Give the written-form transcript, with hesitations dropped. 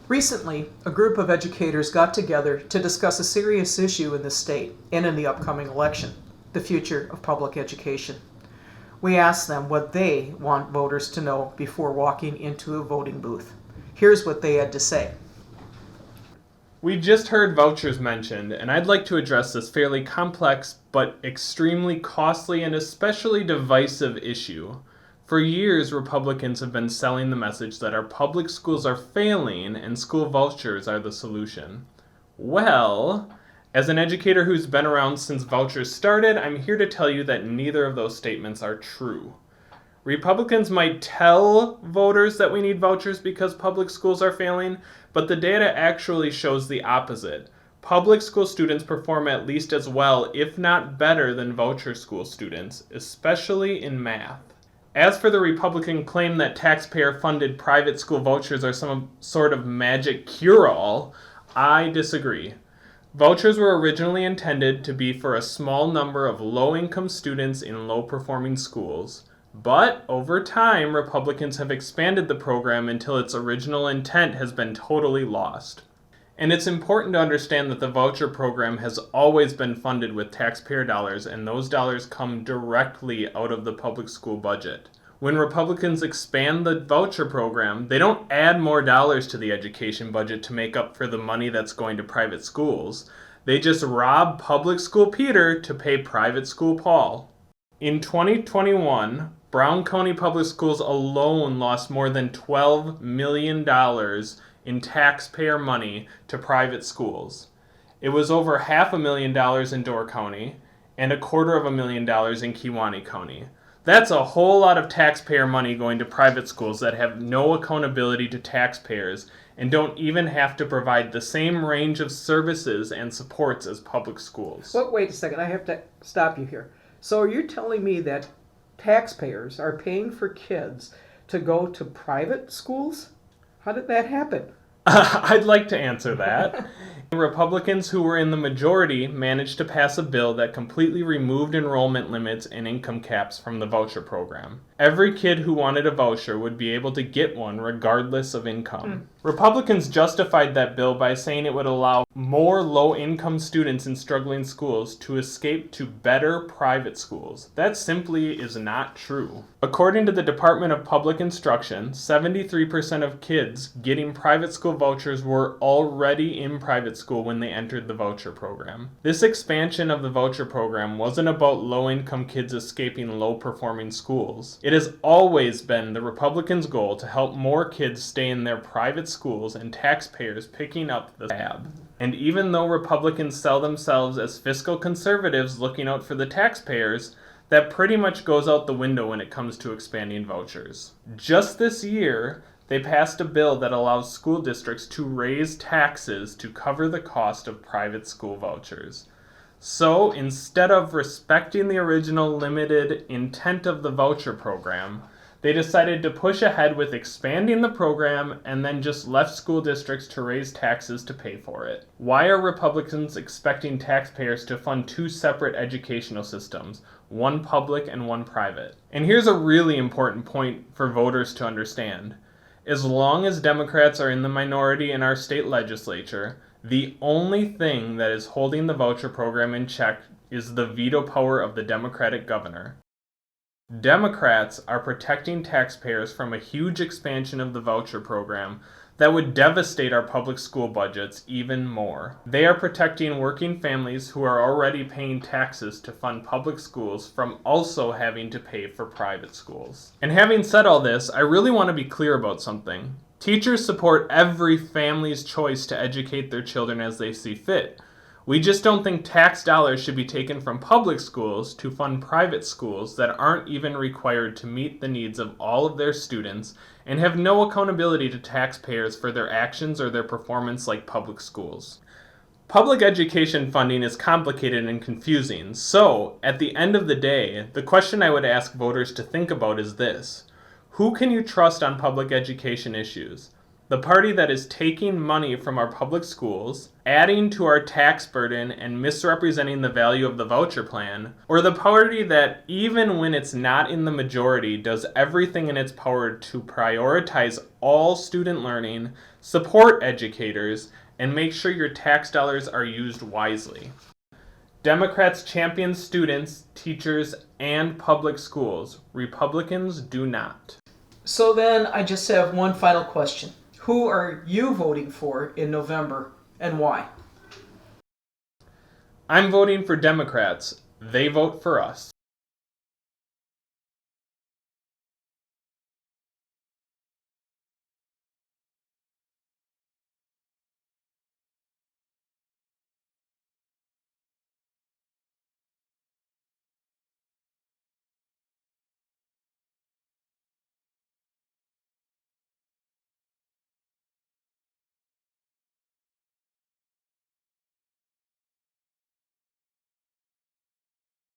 Recently, a group of educators got together to discuss a serious issue in the state and in the upcoming election, the future of public education. We asked them what they want voters to know before walking into a voting booth. Here's what they had to say. We just heard vouchers mentioned, and I'd like to address this fairly complex but extremely costly and especially divisive issue. For years, Republicans have been selling the message that our public schools are failing and school vouchers are the solution. Well, as an educator who's been around since vouchers started, I'm here to tell you that neither of those statements are true. Republicans might tell voters that we need vouchers because public schools are failing, but the data actually shows the opposite. Public school students perform at least as well, if not better, than voucher school students, especially in math. As for the Republican claim that taxpayer-funded private school vouchers are some sort of magic cure-all, I disagree. Vouchers were originally intended to be for a small number of low-income students in low-performing schools. But over time, Republicans have expanded the program until its original intent has been totally lost. And it's important to understand that the voucher program has always been funded with taxpayer dollars, and those dollars come directly out of the public school budget. When Republicans expand the voucher program, they don't add more dollars to the education budget to make up for the money that's going to private schools. They just rob public school Peter to pay private school Paul. In 2021, Brown County Public Schools alone lost more than $12 million in taxpayer money to private schools. It was over $500,000 in Door County and $250,000 in Kewaunee County. That's a whole lot of taxpayer money going to private schools that have no accountability to taxpayers and don't even have to provide the same range of services and supports as public schools. Well, wait a second, I have to stop you here. So are you telling me that taxpayers are paying for kids to go to private schools? How did that happen? I'd like to answer that. Republicans who were in the majority managed to pass a bill that completely removed enrollment limits and income caps from the voucher program. Every kid who wanted a voucher would be able to get one regardless of income. Republicans justified that bill by saying it would allow more low-income students in struggling schools to escape to better private schools. That simply is not true. According to the Department of Public Instruction, 73% of kids getting private school vouchers were already in private school when they entered the voucher program. This expansion of the voucher program wasn't about low-income kids escaping low-performing schools. It has always been the Republicans' goal to help more kids stay in their private schools and taxpayers picking up the tab. And even though Republicans sell themselves as fiscal conservatives looking out for the taxpayers, that pretty much goes out the window when it comes to expanding vouchers. Just this year, they passed a bill that allows school districts to raise taxes to cover the cost of private school vouchers. So instead of respecting the original limited intent of the voucher program, they decided to push ahead with expanding the program and then just left school districts to raise taxes to pay for it. Why are Republicans expecting taxpayers to fund two separate educational systems, one public and one private? And here's a really important point for voters to understand. As long as Democrats are in the minority in our state legislature, the only thing that is holding the voucher program in check is the veto power of the Democratic governor. Democrats are protecting taxpayers from a huge expansion of the voucher program that would devastate our public school budgets even more. They are protecting working families who are already paying taxes to fund public schools from also having to pay for private schools. And having said all this, I really want to be clear about something. Teachers support every family's choice to educate their children as they see fit. We just don't think tax dollars should be taken from public schools to fund private schools that aren't even required to meet the needs of all of their students and have no accountability to taxpayers for their actions or their performance like public schools. Public education funding is complicated and confusing, so at the end of the day, the question I would ask voters to think about is this: who can you trust on public education issues? The party that is taking money from our public schools, adding to our tax burden, and misrepresenting the value of the voucher plan, or the party that, even when it's not in the majority, does everything in its power to prioritize all student learning, support educators, and make sure your tax dollars are used wisely. Democrats champion students, teachers, and public schools. Republicans do not. So then I just have one final question. Who are you voting for in November and why? I'm voting for Democrats. They vote for us.